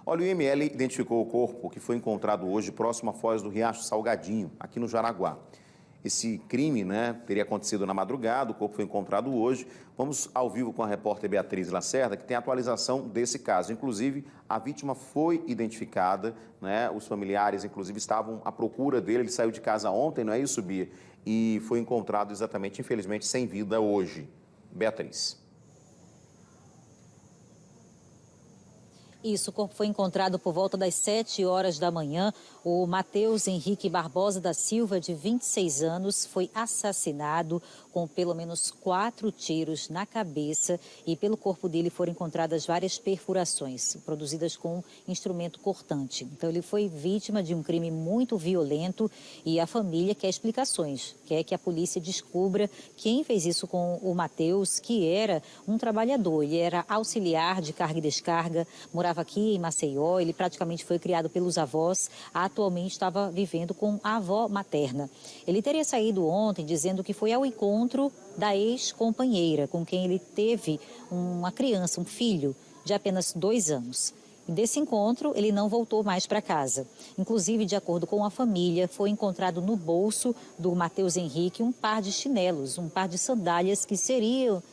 Olha, o IML identificou o corpo que foi encontrado hoje próximo à foz do Riacho Salgadinho, aqui no Jaraguá. Esse crime, teria acontecido na madrugada, o corpo foi encontrado hoje. Vamos ao vivo com a repórter Beatriz Lacerda, que tem a atualização desse caso. Inclusive, a vítima foi identificada, os familiares, inclusive, estavam à procura dele. Ele saiu de casa ontem, não é isso, Bia? E foi encontrado exatamente, infelizmente, sem vida hoje. Beatriz. Isso, o corpo foi encontrado por volta das 7 horas da manhã. O Matheus Henrique Barbosa da Silva, de 26 anos, foi assassinado com pelo menos 4 tiros na cabeça e pelo corpo dele foram encontradas várias perfurações produzidas com instrumento cortante. Então ele foi vítima de um crime muito violento e a família quer explicações, quer que a polícia descubra quem fez isso com o Matheus, que era um trabalhador, ele era auxiliar de carga e descarga, morava aqui em Maceió, ele praticamente foi criado pelos avós, atualmente estava vivendo com a avó materna. Ele teria saído ontem dizendo que foi ao encontro da ex-companheira, com quem ele teve uma criança, um filho de apenas 2 anos. E desse encontro, ele não voltou mais para casa. Inclusive, de acordo com a família, foi encontrado no bolso do Matheus Henrique um par de chinelos, um par de sandálias que seriam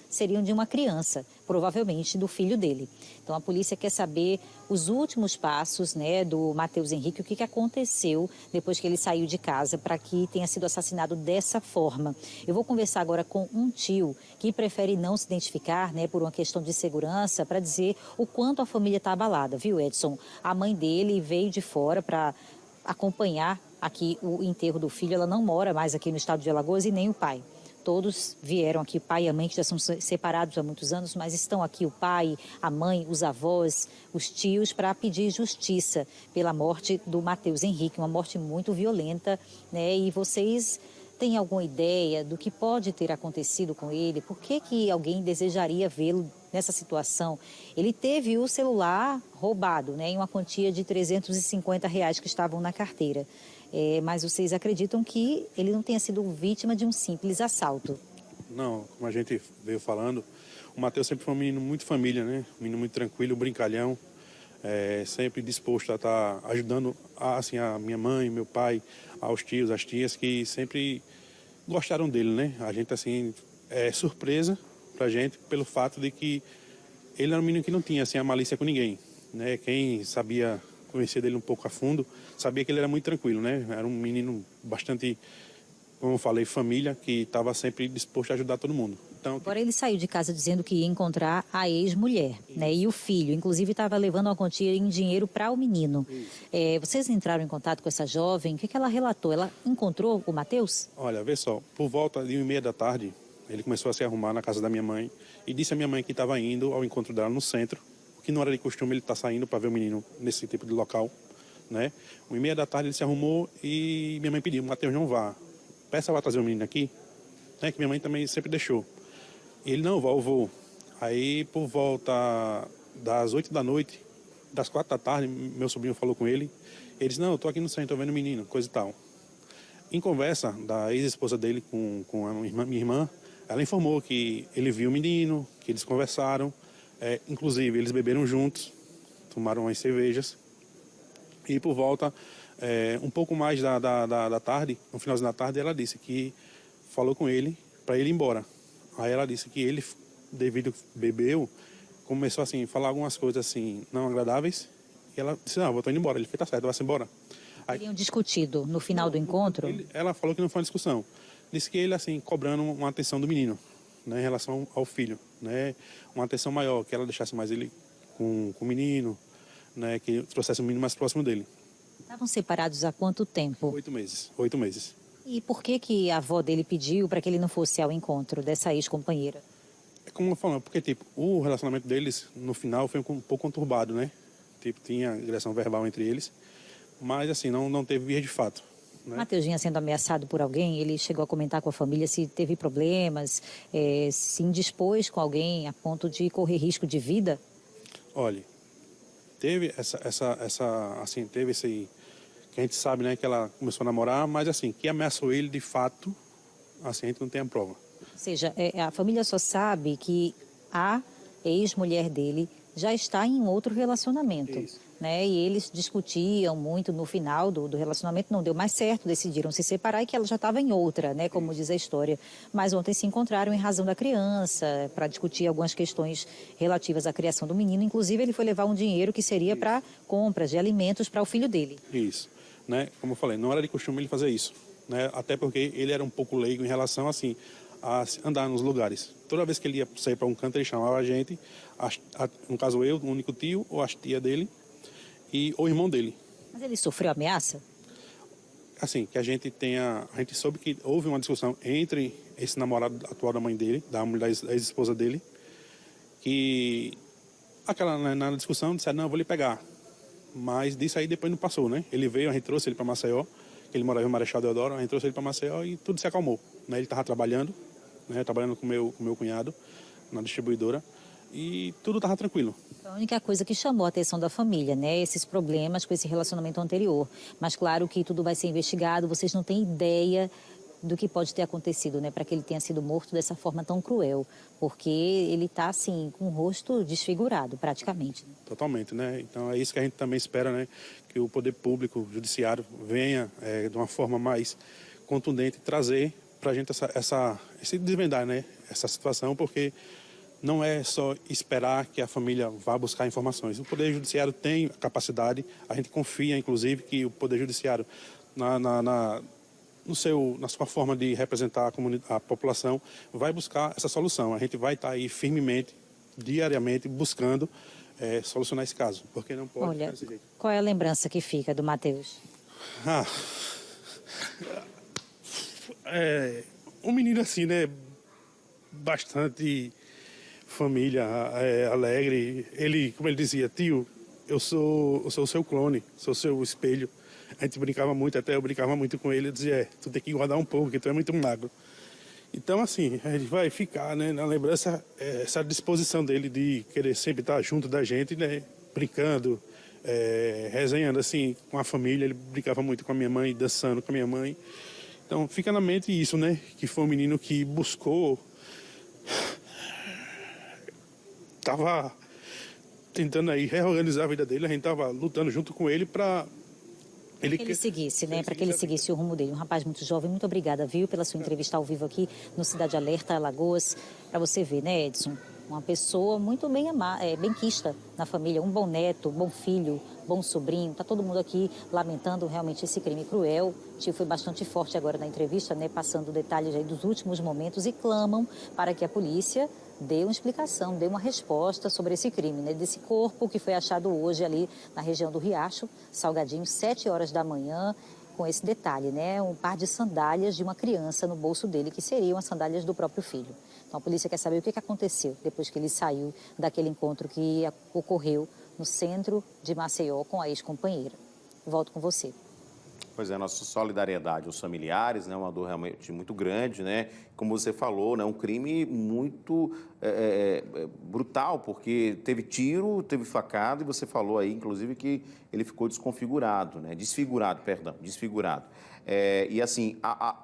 de uma criança, provavelmente do filho dele. Então, a polícia quer saber os últimos passos do Matheus Henrique, o que aconteceu depois que ele saiu de casa para que tenha sido assassinado dessa forma. Eu vou conversar agora com um tio que prefere não se identificar, por uma questão de segurança, para dizer o quanto a família está abalada, viu, Edson? A mãe dele veio de fora para acompanhar aqui o enterro do filho. Ela não mora mais aqui no estado de Alagoas e nem o pai. Todos vieram aqui, o pai e a mãe, que já são separados há muitos anos, mas estão aqui o pai, a mãe, os avós, os tios, para pedir justiça pela morte do Matheus Henrique, uma morte muito violenta, E vocês têm alguma ideia do que pode ter acontecido com ele? Por que alguém desejaria vê-lo nessa situação? Ele teve o celular roubado, em uma quantia de R$350 que estavam na carteira. Mas vocês acreditam que ele não tenha sido vítima de um simples assalto? Não, como a gente veio falando, o Matheus sempre foi um menino muito família, Um menino muito tranquilo, brincalhão, sempre disposto a estar ajudando a minha mãe, meu pai, aos tios, às tias, que sempre gostaram dele, A gente, é surpresa pra gente pelo fato de que ele era um menino que não tinha, a malícia com ninguém, Quem sabia conhecer dele um pouco a fundo, sabia que ele era muito tranquilo, Era um menino bastante, como eu falei, família, que estava sempre disposto a ajudar todo mundo. Então, agora ele saiu de casa dizendo que ia encontrar a ex-mulher, E o filho, inclusive estava levando uma quantia em dinheiro para o menino. Vocês entraram em contato com essa jovem, o que ela relatou? Ela encontrou o Matheus? Olha, vê só, por volta de 1h30 da tarde, ele começou a se arrumar na casa da minha mãe e disse à minha mãe que estava indo ao encontro dela no centro, que não era de costume ele estar saindo para ver o menino nesse tipo de local, 1h30 da tarde ele se arrumou e minha mãe pediu: Matheus, não vá, peça para trazer o menino aqui, que minha mãe também sempre deixou. E ele: não, vou. Aí, por volta das 8 da noite, das 4 da tarde, meu sobrinho falou com ele. Ele disse: não, eu estou aqui no centro, estou vendo o menino, coisa e tal. Em conversa da ex-esposa dele com a minha irmã, ela informou que ele viu o menino, que eles conversaram. Inclusive, eles beberam juntos, tomaram umas cervejas. E por volta, um pouco mais da tarde, no finalzinho da tarde, ela disse que falou com ele para ele ir embora. Aí ela disse que ele, devido bebeu, começou a falar algumas coisas não agradáveis. E ela disse: não, eu estou indo embora. Ele fez: tá certo, vai-se embora. Aí, teriam discutido no final do encontro? Ela falou que não foi uma discussão. Disse que ele, cobrando uma atenção do menino, em relação ao filho, uma atenção maior, que ela deixasse mais ele com o menino, que trouxesse o menino mais próximo dele. Estavam separados há quanto tempo? 8 meses. 8 meses. E por que a avó dele pediu para que ele não fosse ao encontro dessa ex-companheira? É como eu falo, porque o relacionamento deles, no final, foi um pouco conturbado, tinha agressão verbal entre eles, mas não teve via de fato. Matheus vinha sendo ameaçado por alguém, ele chegou a comentar com a família se teve problemas, se indispôs com alguém a ponto de correr risco de vida? Olha, teve teve esse, que a gente sabe, que ela começou a namorar, mas que ameaçou ele de fato, a gente não tem a prova. Ou seja, a família só sabe que a ex-mulher dele já está em outro relacionamento. Isso. Né? E eles discutiam muito no final do relacionamento, não deu mais certo, decidiram se separar e que ela já estava em outra, né? Como diz a história. Mas ontem se encontraram em razão da criança, para discutir algumas questões relativas à criação do menino. Inclusive, ele foi levar um dinheiro que seria para compras de alimentos para o filho dele. Isso. Né? Como eu falei, não era de costume ele fazer isso. Né? Até porque ele era um pouco leigo em relação, assim, a andar nos lugares. Toda vez que ele ia sair para um canto, ele chamava a gente, no caso eu, o único tio, ou a tia dele, e o irmão dele. Mas ele sofreu ameaça? Assim, que a gente soube que houve uma discussão entre esse namorado atual da mãe dele, da ex-esposa dele, que na discussão disseram, não, eu vou lhe pegar. Mas disso aí depois não passou, né? Ele veio, a gente trouxe ele para Maceió, que ele morava em Marechal Deodoro, a gente trouxe ele para Maceió e tudo se acalmou. Né? Ele estava trabalhando, né? Trabalhando com o meu cunhado na distribuidora, e tudo estava tranquilo. A única coisa que chamou a atenção da família, né? Esses problemas com esse relacionamento anterior. Mas claro que tudo vai ser investigado, vocês não têm ideia do que pode ter acontecido, né? Para que ele tenha sido morto dessa forma tão cruel. Porque ele está, assim, com o rosto desfigurado, praticamente. Totalmente, né? Então é isso que a gente também espera, né? Que o poder público, o judiciário, venha de uma forma mais contundente trazer para a gente esse desvendar, né? Essa situação, porque não é só esperar que a família vá buscar informações. O Poder Judiciário tem a capacidade, a gente confia, inclusive, que o Poder Judiciário, na sua forma de representar a população, vai buscar essa solução. A gente vai estar aí firmemente, diariamente, buscando solucionar esse caso, porque não pode ficar desse jeito. Qual é a lembrança que fica do Matheus? Um menino assim, né, bastante família, alegre. Ele, como ele dizia, tio, eu sou o seu clone, sou o seu espelho. A gente brincava muito, até eu brincava muito com ele, eu dizia, tu tem que guardar um pouco, porque tu é muito magro. Então, assim, a gente vai ficar, né, na lembrança, essa disposição dele de querer sempre estar junto da gente, né, brincando, resenhando, assim, com a família. Ele brincava muito com a minha mãe, dançando com a minha mãe. Então, fica na mente isso, né, que foi um menino que buscou, estava tentando aí reorganizar a vida dele, a gente estava lutando junto com ele para que ele seguisse, né? Para que ele seguisse o rumo dele. Um rapaz muito jovem. Muito obrigada, viu, pela sua entrevista ao vivo aqui no Cidade Alerta, Alagoas. Para você ver, né, Edson? Uma pessoa muito benquista na família. Um bom neto, bom filho, bom sobrinho. Está todo mundo aqui lamentando realmente esse crime cruel. O tio foi bastante forte agora na entrevista, né? Passando detalhes aí dos últimos momentos e clamam para que a polícia dê uma explicação, dê uma resposta sobre esse crime, né? Desse corpo que foi achado hoje ali na região do Riacho, Salgadinho, 7 horas da manhã, com esse detalhe, né? Um par de sandálias de uma criança no bolso dele, que seriam as sandálias do próprio filho. Então a polícia quer saber o que aconteceu depois que ele saiu daquele encontro que ocorreu no centro de Maceió com a ex-companheira. Volto com você. Pois é, nossa solidariedade aos familiares, né? Uma dor realmente muito grande, né? Como você falou, né? Um crime muito brutal, porque teve tiro, teve facada, e você falou aí, inclusive, que ele ficou desconfigurado, né? Desfigurado. E assim,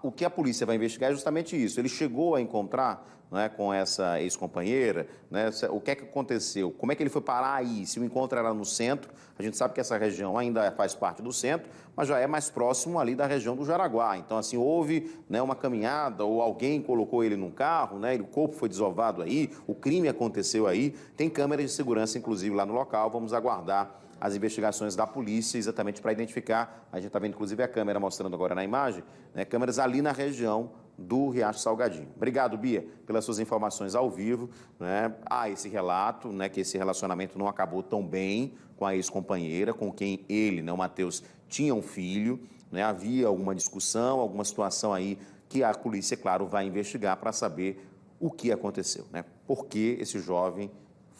o que a polícia vai investigar é justamente isso. Ele chegou a encontrar, né, com essa ex-companheira, né? O que é que aconteceu? Como é que ele foi parar aí? Se o encontro era no centro, a gente sabe que essa região ainda faz parte do centro, mas já é mais próximo ali da região do Jaraguá. Então, assim, houve, né, uma caminhada ou alguém colocou ele num carro, né? O corpo foi desovado aí, o crime aconteceu aí. Tem câmeras de segurança, inclusive, lá no local. Vamos aguardar as investigações da polícia exatamente para identificar. A gente está vendo, inclusive, a câmera mostrando agora na imagem, né, câmeras ali na região do Riacho Salgadinho. Obrigado, Bia, pelas suas informações ao vivo, né? Há esse relato, né, que esse relacionamento não acabou tão bem com a ex-companheira, com quem ele, né, o Matheus, tinha um filho, né? Havia alguma discussão, alguma situação aí que a polícia, claro, vai investigar para saber o que aconteceu, né? Por que esse jovem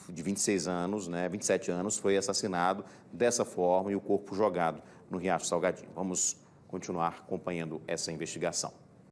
de 26 anos, né, 27 anos, foi assassinado dessa forma e o corpo jogado no Riacho Salgadinho. Vamos continuar acompanhando essa investigação.